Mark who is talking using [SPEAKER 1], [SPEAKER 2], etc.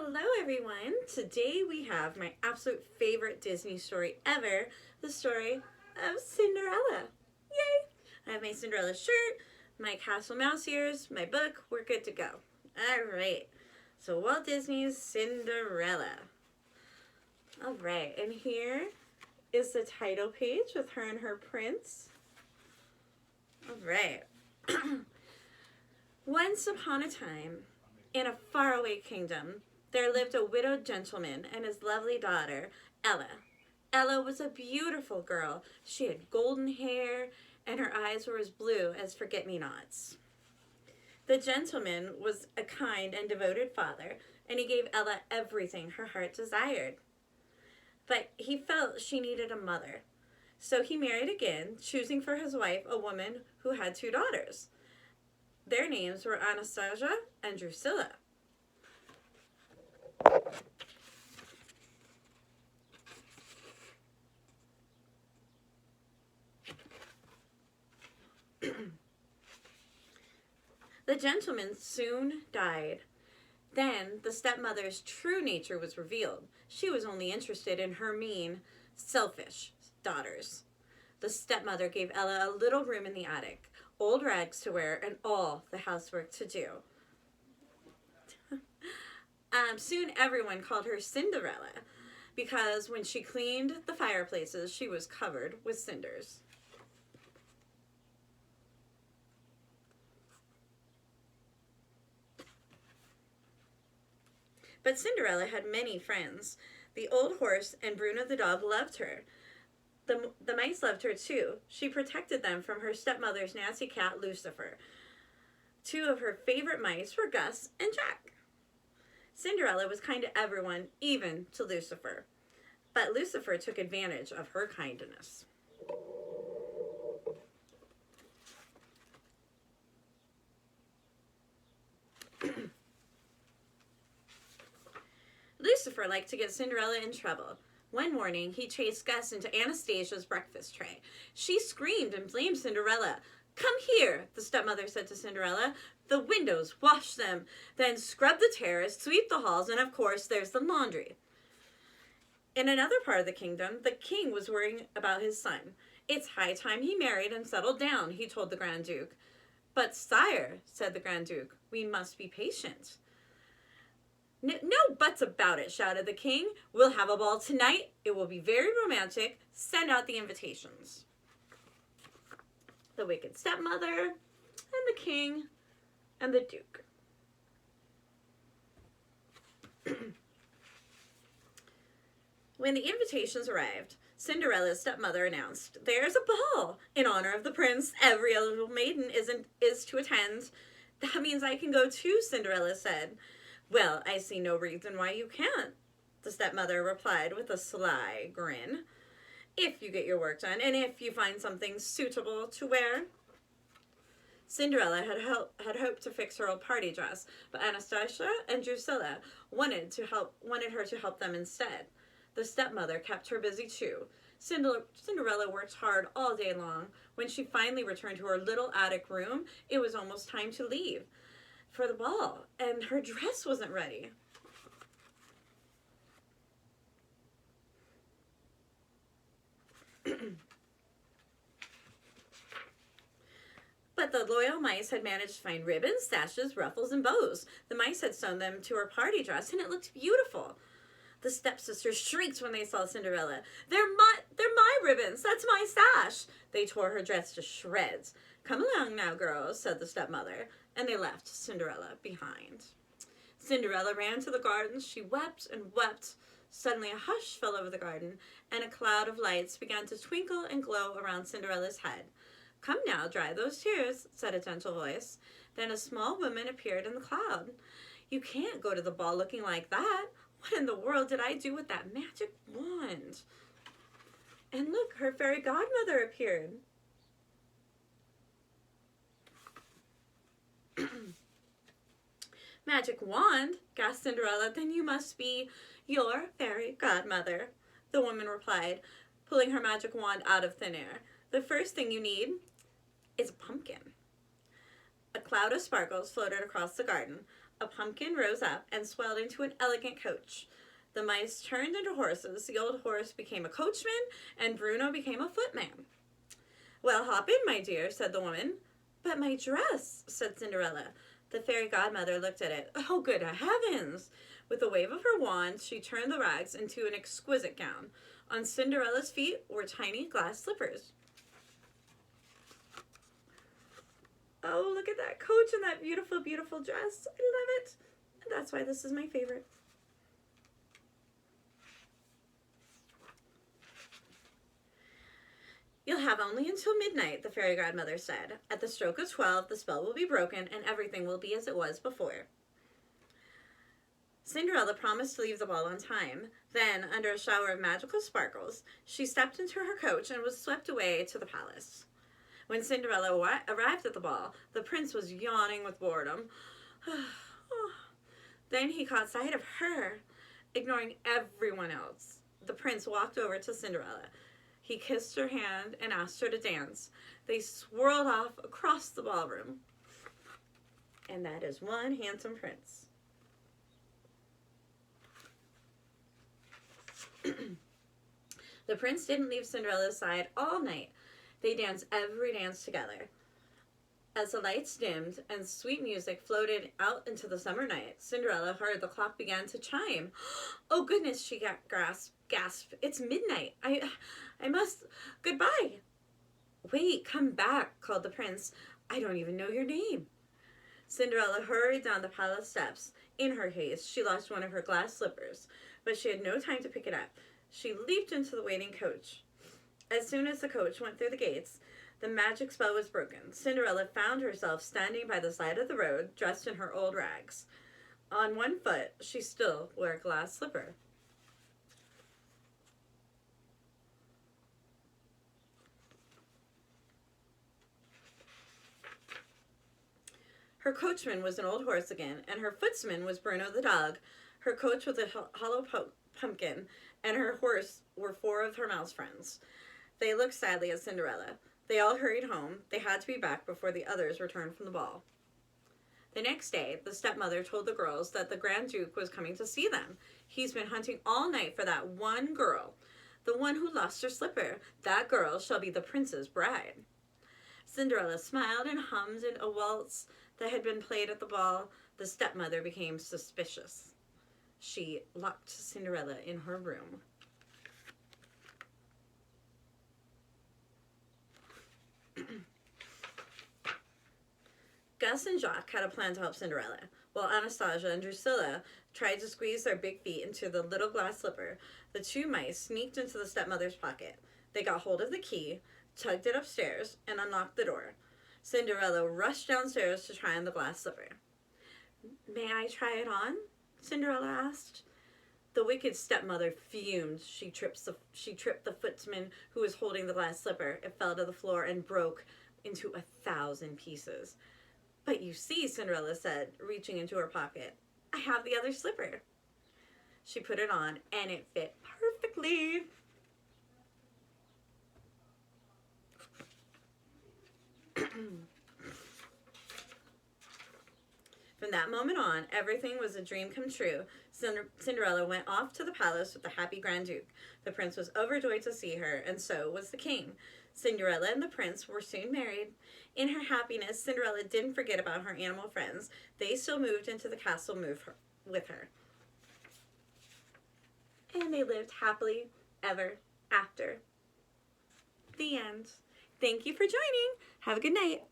[SPEAKER 1] Hello everyone! Today we have my absolute favorite Disney story ever, the story of Cinderella. Yay! I have my Cinderella shirt, my Castle Mouse ears, my book, we're good to go. Alright, so Walt Disney's Cinderella. Alright, and here is the title page with her and her prince. Alright. Once upon a time, in a faraway kingdom, there lived a widowed gentleman and his lovely daughter, Ella. Ella was a beautiful girl. She had golden hair, and her eyes were as blue as forget-me-nots. The gentleman was a kind and devoted father, and he gave Ella everything her heart desired. But he felt she needed a mother. So he married again, choosing for his wife a woman who had two daughters. Their names were Anastasia and Drusilla. The gentleman soon died. Then the stepmother's true nature was revealed. She was only interested in her mean, selfish daughters. The stepmother gave Ella a little room in the attic, old rags to wear, and all the housework to do. Soon everyone called her Cinderella, because when she cleaned the fireplaces, she was covered with cinders. But Cinderella had many friends. The old horse and Bruno the dog loved her. The mice loved her too. She protected them from her stepmother's nasty cat, Lucifer. Two of her favorite mice were Gus and Jack. Cinderella was kind to everyone, even to Lucifer. But Lucifer took advantage of her kindness. Lucifer liked to get Cinderella in trouble. One morning, he chased Gus into Anastasia's breakfast tray. She screamed and blamed Cinderella. "Come here," the stepmother said to Cinderella. "The windows, wash them, then scrub the terrace, sweep the halls, and of course there's the laundry." In another part of the kingdom, the king was worrying about his son. "It's high time he married and settled down," he told the Grand Duke. "But sire," said the Grand Duke, "we must be patient." No buts about it," shouted the king. "We'll have a ball tonight. It will be very romantic. Send out the invitations." The wicked stepmother, and the king, and the duke. When the invitations arrived, Cinderella's stepmother announced, "There's a ball in honor of the prince. Every eligible maiden is to attend." "That means I can go too," Cinderella said. "Well, I see no reason why you can't," the stepmother replied with a sly grin. "If you get your work done, and if you find something suitable to wear." Cinderella had hoped to fix her old party dress, but Anastasia and Drusilla wanted her to help them instead. The stepmother kept her busy too. Cinderella worked hard all day long. When she finally returned to her little attic room, it was almost time to leave for the ball, and her dress wasn't ready. But the loyal mice had managed to find ribbons, sashes, ruffles, and bows. The mice had sewn them to her party dress, and it looked beautiful. The stepsisters shrieked when they saw Cinderella. They're my ribbons. That's my sash." They tore her dress to shreds. "Come along now, girls," said the stepmother, and they left Cinderella behind. Cinderella ran to the garden. She wept and wept. Suddenly a hush fell over the garden, and a cloud of lights began to twinkle and glow around Cinderella's head. "Come now, dry those tears," said a gentle voice. Then a small woman appeared in the cloud. "You can't go to the ball looking like that. What in the world did I do with that magic wand?" And look, her fairy godmother appeared. "Magic wand?" gasped Cinderella. "Then you must be your fairy godmother," the woman replied, pulling her magic wand out of thin air. "The first thing you need is a pumpkin." A cloud of sparkles floated across the garden. A pumpkin rose up and swelled into an elegant coach. The mice turned into horses, the old horse became a coachman, and Bruno became a footman. Well, hop in, my dear, said the woman. But my dress, said Cinderella. The fairy godmother looked at it. Oh, good heavens! With a wave of her wand, she turned the rags into an exquisite gown. On Cinderella's feet were tiny glass slippers. Oh, look at that coach and that beautiful, beautiful dress. I love it. And that's why this is my favorite. You'll have only until midnight, the fairy godmother said. At the stroke of 12, the spell will be broken and everything will be as it was before. Cinderella promised to leave the ball on time. Then, under a shower of magical sparkles, she stepped into her coach and was swept away to the palace. When Cinderella arrived at the ball, the prince was yawning with boredom. Then he caught sight of her, ignoring everyone else. The prince walked over to Cinderella. He kissed her hand and asked her to dance. They swirled off across the ballroom. And that is one handsome prince. The prince didn't leave Cinderella's side all night. They danced every dance together. As the lights dimmed and sweet music floated out into the summer night, Cinderella heard the clock began to chime. Oh, goodness, she gasped. It's midnight. I must... Goodbye. Wait, come back, called the prince. I don't even know your name. Cinderella hurried down the palace steps. In her haste, she lost one of her glass slippers, but she had no time to pick it up. She leaped into the waiting coach. As soon as the coach went through the gates, the magic spell was broken. Cinderella found herself standing by the side of the road, dressed in her old rags. On one foot, she still wore a glass slipper. Her coachman was an old horse again, and her footsman was Bruno the dog. Her coach was a hollow pumpkin, and her horse were 4 of her mouse friends. They looked sadly at Cinderella. They all hurried home. They had to be back before the others returned from the ball. The next day, the stepmother told the girls that the Grand Duke was coming to see them. He's been hunting all night for that one girl, the one who lost her slipper. That girl shall be the prince's bride. Cinderella smiled and hummed in a waltz that had been played at the ball. The stepmother became suspicious. She locked Cinderella in her room. Gus and Jacques had a plan to help Cinderella. While Anastasia and Drusilla tried to squeeze their big feet into the little glass slipper, the 2 mice sneaked into the stepmother's pocket. They got hold of the key, tugged it upstairs, and unlocked the door. Cinderella rushed downstairs to try on the glass slipper. May I try it on? Cinderella asked. The wicked stepmother fumed. She tripped the footman who was holding the glass slipper. It fell to the floor and broke into 1,000 pieces. But you see, Cinderella said, reaching into her pocket, I have the other slipper. She put it on, and it fit perfectly. From that moment on, everything was a dream come true. Cinderella went off to the palace with the happy Grand Duke. The prince was overjoyed to see her, and so was the king. Cinderella and the prince were soon married. In her happiness, Cinderella didn't forget about her animal friends. They still moved into the castle with her. And they lived happily ever after. The end. Thank you for joining. Have a good night.